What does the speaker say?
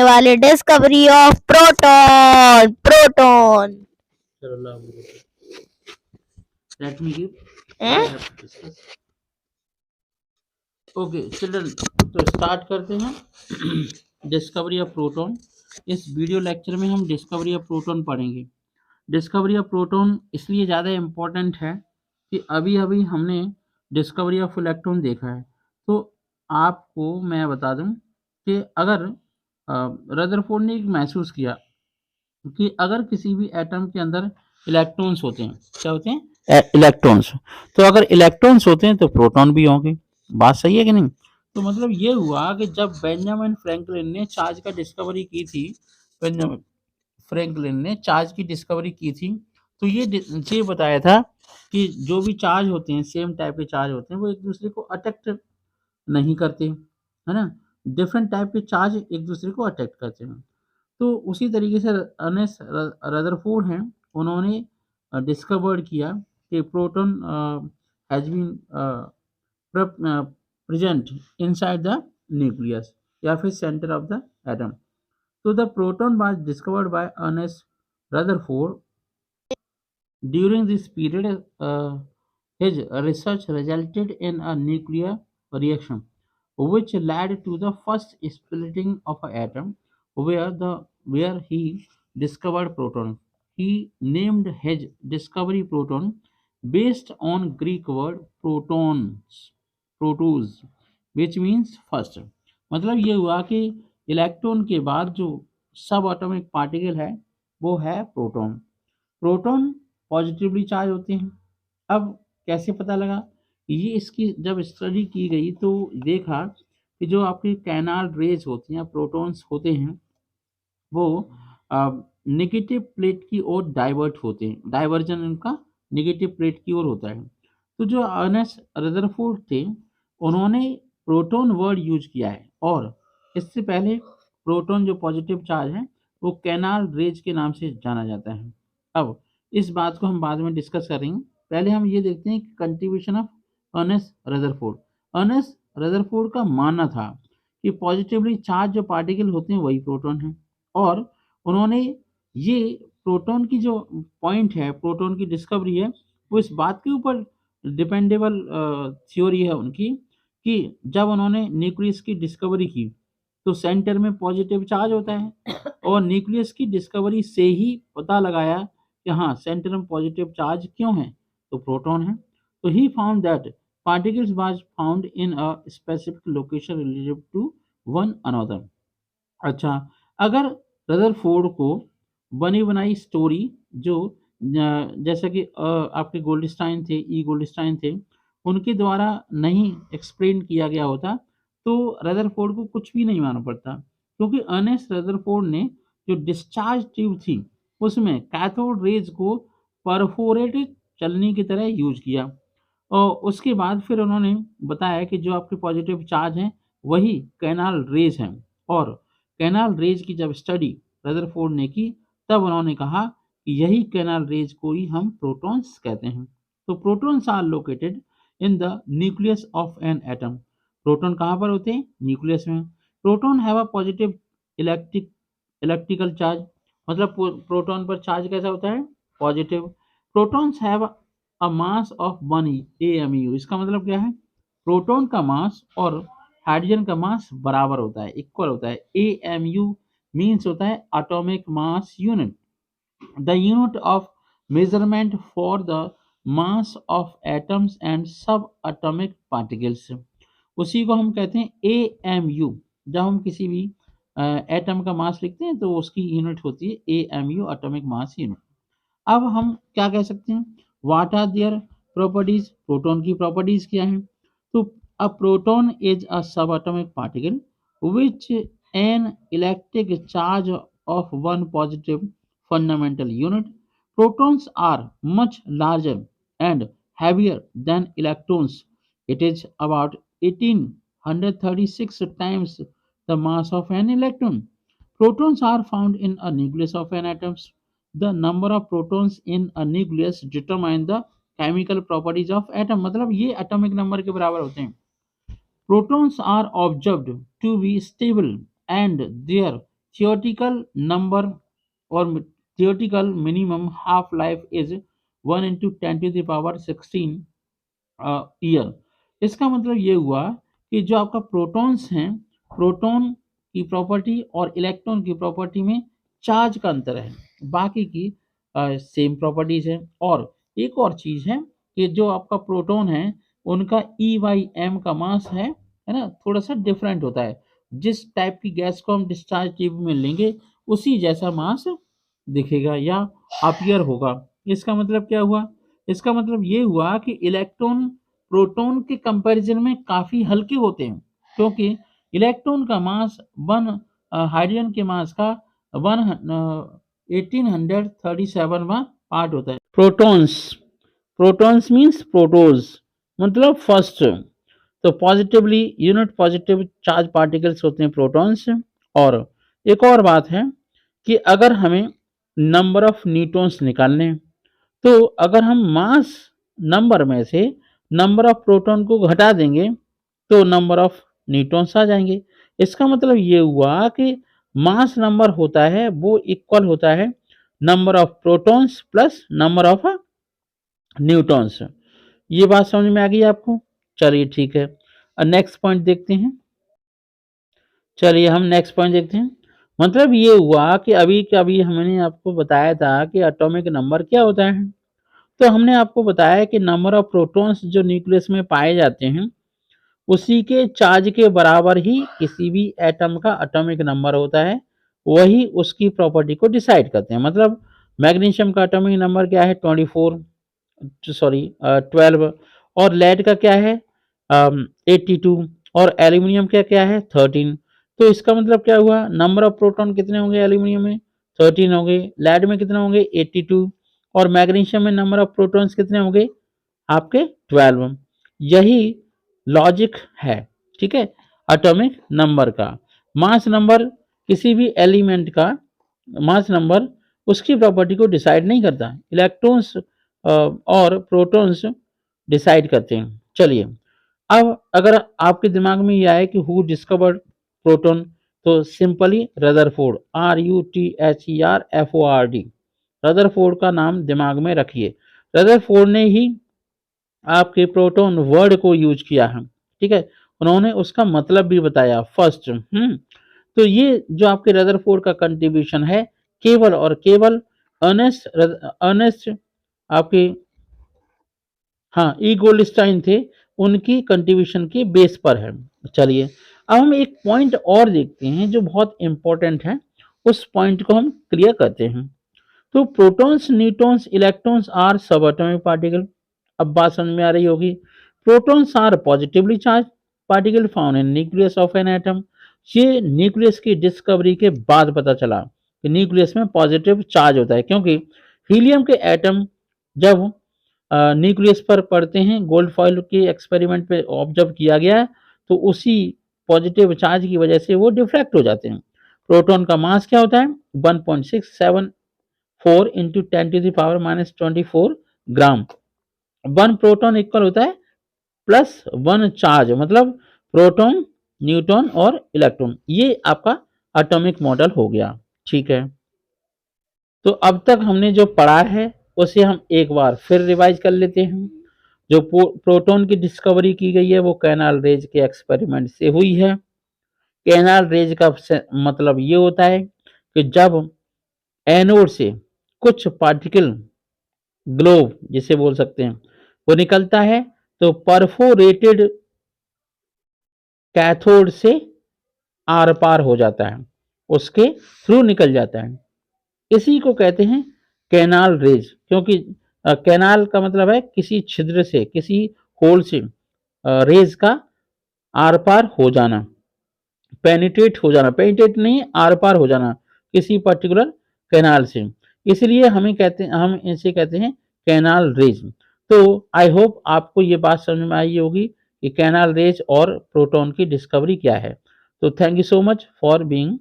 करने वाले discovery of proton. Proton Let me give. हैं? I have to discuss. Okay children, तो start करते हैं डिस्कवरी ऑफ प्रोटॉन। इस वीडियो लेक्चर में हम डिस्कवरी ऑफ प्रोटॉन पढ़ेंगे। डिस्कवरी ऑफ प्रोटॉन इसलिए ज़्यादा इम्पोर्टेंट है कि अभी अभी हमने डिस्कवरी ऑफ इलेक्ट्रॉन देखा है। तो आपको मैं बता दूं कि अगर रदरफोर्ड ने एक महसूस किया कि अगर किसी भी एटम के अंदर इलेक्ट्रॉन्स होते हैं, क्या होते हैं? इलेक्ट्रॉन्स। तो अगर इलेक्ट्रॉन्स होते हैं तो प्रोटॉन भी होंगे। बात सही है कि नहीं? तो मतलब ये हुआ कि जब बेंजामिन फ्रैंकलिन ने चार्ज का डिस्कवरी की थी, बेंजामिन फ्रैंकलिन ने चार्ज की डिस्कवरी की थी, तो ये बताया था कि जो भी चार्ज होते हैं, सेम टाइप के चार्ज होते हैं, वो एक दूसरे को अट्रैक्ट नहीं करते, है ना। डिफरेंट टाइप के चार्ज एक दूसरे को अट्रैक्ट करते हैं। तो उसी तरीके से अर्नेस्ट रदरफोर्ड हैं, उन्होंने डिस्कवर्ड किया कि proton has been present inside the nucleus या फिर centre of the atom. So the proton was discovered by Ernest Rutherford. During this period, his research resulted in a nuclear reaction, which led to the first splitting of an atom, where he discovered proton. He named his discovery proton based on Greek word protos, which means first। मतलब ये हुआ कि electron के बाद जो सब atomic particle है वो है प्रोटॉन। प्रोटॉन पॉजिटिवली चार्ज होते हैं। अब कैसे पता लगा? ये इसकी जब स्टडी की गई तो देखा कि जो आपके कैनाल रेज होती हैं, प्रोटॉन्स होते हैं, वो नेगेटिव प्लेट की ओर डाइवर्ट होते हैं। डाइवर्जन उनका नेगेटिव प्लेट की ओर होता है। तो जो अर्नेस्ट रदरफोर्ड थे, उन्होंने प्रोटॉन वर्ड यूज किया है, और इससे पहले प्रोटॉन जो पॉजिटिव चार्ज है वो कैनाल रेज के नाम से जाना जाता है। अब इस बात को हम बाद में डिस्कस करेंगे। पहले हम ये देखते हैं कि contribution of Ernest Rutherford. Ernest Rutherford का मानना था कि पॉजिटिवली चार्ज जो पार्टिकल होते हैं वही प्रोटॉन है, और उन्होंने ये प्रोटॉन की जो पॉइंट है, प्रोटॉन की डिस्कवरी है, वो इस बात के ऊपर डिपेंडेबल थ्योरी है उनकी कि जब उन्होंने न्यूक्लियस की डिस्कवरी की तो सेंटर में पॉजिटिव चार्ज होता है, और न्यूक्लियस की डिस्कवरी से ही पता लगाया कि हाँ, सेंटर में पॉजिटिव चार्ज क्यों है, तो प्रोटॉन है। तो he found that particles was found in a specific location relative to one another। अच्छा, अगर रदरफोर्ड को बनी बनाई स्टोरी जो जैसा कि आपके गोल्डस्टाइन थे, ई गोल्डस्टाइन थे, उनके द्वारा नहीं एक्सप्लेन किया गया होता तो रदरफोर्ड को कुछ भी नहीं मालूम पड़ता, क्योंकि अर्नेस्ट रदरफोर्ड ने जो डिस्चार्ज ट्यूब थी उसमें कैथोड रेज को परफोरेटेड चलनी की तरह यूज किया, और उसके बाद फिर उन्होंने बताया कि जो आपके पॉजिटिव चार्ज हैं वही कैनाल रेज हैं, और कैनाल रेज की जब स्टडी रदरफोर्ड ने की तब उन्होंने कहा कि यही कैनाल रेज को ही हम प्रोटॉन्स कहते हैं। तो protons are located in the nucleus of an atom. Proton कहाँ पर होते हैं? न्यूक्लियस में। Proton have a positive electrical charge. मतलब प्रोटॉन पर चार्ज कैसा होता है? Positive. Protons have a mass of 1 AMU। इसका मतलब क्या है? प्रोटॉन का मास और हाइड्रोजन का मास बराबर होता है, इक्वल होता है। AMU मीन्स होता है atomic mass unit, the unit of measurement for the mass of atoms and सब एटॉमिक पार्टिकल्स। उसी को हम कहते हैं AMU। जब हम किसी भी एटम का मास लिखते हैं तो उसकी यूनिट होती है AMU, एटॉमिक मास यूनिट। अब हम क्या कह सकते हैं? What are their properties? Proton की प्रॉपर्टीज क्या हैं? तो a proton is a subatomic particle which an electric charge of one positive fundamental unit. Protons are much larger and heavier than electrons. It is about 1836 times the mass of an electron. Protons are found in a nucleus of an atom. The number of protons in a nucleus determine the chemical properties of atom। मतलब ये atomic number के बराबर होते हैं। Protons are observed to be stable and their theoretical number और theoretical minimum half life is 1 into 10⁻16 year. इसका मतलब ये हुआ कि जो आपका प्रोटॉन्स हैं, प्रोटॉन की प्रॉपर्टी और इलेक्ट्रॉन की प्रॉपर्टी में चार्ज का अंतर है, बाकी की सेम प्रॉपर्टीज है। और एक और चीज है कि जो आपका प्रोटॉन है उनका E/m का मास है ना, थोड़ा सा डिफरेंट होता है। जिस टाइप की गैस को हम डिस्चार्ज ट्यूब में लेंगे उसी जैसा मास दिखेगा या अपीयर होगा। इसका मतलब क्या हुआ? इसका मतलब ये हुआ कि इलेक्ट्रॉन प्रोटॉन के कंपैरिजन में काफी हल्के होते हैं, क्योंकि इलेक्ट्रॉन का मास हाइड्रोजन के मास का 1837वां पार्ट होता है। प्रोटॉन्स, प्रोटॉन्स मीन्स प्रोटोज, मतलब फर्स्ट। तो positively unit positive charge particles होते हैं प्रोटॉन्स। और एक और बात है कि अगर हमें नंबर ऑफ न्यूट्रॉन्स निकालने हैं, तो अगर हम मास नंबर में से नंबर ऑफ प्रोटॉन को घटा देंगे तो नंबर ऑफ न्यूट्रॉन्स आ जाएंगे। इसका मतलब ये हुआ कि मास नंबर होता है वो इक्वल होता है number of protons plus number of neutrons. ये बात समझ में आ गई आपको? चलिए ठीक है, नेक्स्ट पॉइंट देखते हैं। चलिए हम नेक्स्ट पॉइंट देखते हैं। मतलब ये हुआ कि अभी हमने आपको बताया था कि एटॉमिक नंबर क्या होता है। तो हमने आपको बताया कि नंबर ऑफ प्रोटॉन्स जो न्यूक्लियस में पाए जाते हैं उसी के चार्ज के बराबर ही किसी भी एटम का एटॉमिक नंबर होता है, वही उसकी प्रॉपर्टी को डिसाइड करते हैं। मतलब मैग्नीशियम का एटॉमिक नंबर क्या है? 12 और लेड का क्या है? 82 और एल्यूमिनियम का क्या है? 13। तो इसका मतलब क्या हुआ? नंबर ऑफ प्रोटॉन कितने होंगे एल्यूमिनियम में? 13 होंगे। लेड में कितने होंगे? 82। और मैग्नीशियम में नंबर ऑफ प्रोटॉन्स कितने होंगे? आपके 12। यही लॉजिक है, ठीक है, एटॉमिक नंबर का। मास नंबर किसी भी एलिमेंट का मास नंबर उसकी प्रॉपर्टी को डिसाइड नहीं करता, इलेक्ट्रॉन्स और प्रोटॉन्स डिसाइड करते हैं। चलिए, अब अगर आपके दिमाग में ये आए कि हु डिस्कवर्ड प्रोटॉन, तो सिंपली रदरफोर्ड, RUTHERFORD, रदरफोर्ड का नाम दिमाग में रखिए। रदरफोर्ड ने ही आपके प्रोटॉन वर्ड को यूज किया है, ठीक है, उन्होंने उसका मतलब भी बताया फर्स्ट। तो ये जो आपके रदरफोर्ड का कंट्रीब्यूशन है केवल और केवल अर्नेस्ट आपके ई गोल्डस्टाइन थे, उनकी कंट्रीब्यूशन के बेस पर है। चलिए, अब हम एक पॉइंट और देखते हैं जो बहुत इंपॉर्टेंट है, उस पॉइंट को हम क्लियर करते हैं। तो protons, neutrons, electrons are subatomic particle. अब बात समझ में आ रही होगी। Protons are positively charge particle found in nucleus of an atom. ये न्यूक्लियस की डिस्कवरी के बाद पता चला कि न्यूक्लियस में पॉजिटिव चार्ज होता है, क्योंकि हीलियम के एटम जब न्यूक्लियस पर पड़ते हैं, गोल्ड फॉइल के एक्सपेरिमेंट पे ऑब्जर्व किया गया है, तो उसी पॉजिटिव चार्ज की वजह से वो डिफ्रैक्ट हो जाते हैं। प्रोटॉन का मास क्या होता है? 1.674 इंटू 10⁻⁻24 ग्राम। 1 प्रोटॉन इक्वल होता है प्लस 1 चार्ज, मतलब प्रोटॉन, न्यूट्रॉन और इलेक्ट्रॉन। ये आपका एटॉमिक मॉडल हो गया, ठीक है। तो अब तक हमने जो पढ़ा है उसे हम एक बार फिर रिवाइज कर लेते हैं। जो प्रोटॉन की डिस्कवरी की गई है वो कैनाल रेज के एक्सपेरिमेंट से हुई है। कैनाल रेज का मतलब ये होता है कि जब एनोड से कुछ पार्टिकल, ग्लोब जिसे बोल सकते हैं, वो निकलता है तो परफोरेटेड कैथोड से आर पार हो जाता है, उसके थ्रू निकल जाता है। इसी को कहते हैं कैनाल रेज, क्योंकि कैनाल का मतलब है किसी छिद्र से, किसी होल से रेज का आर पार हो जाना, पेनिट्रेट हो जाना, पेनिट्रेट नहीं, आर पार हो जाना किसी पर्टिकुलर कैनाल से। इसलिए हम इसे कहते हैं कैनाल रेज। तो आई होप आपको ये बात समझ में आई होगी कि कैनाल रेज और प्रोटॉन की डिस्कवरी क्या है। तो thank you so much for being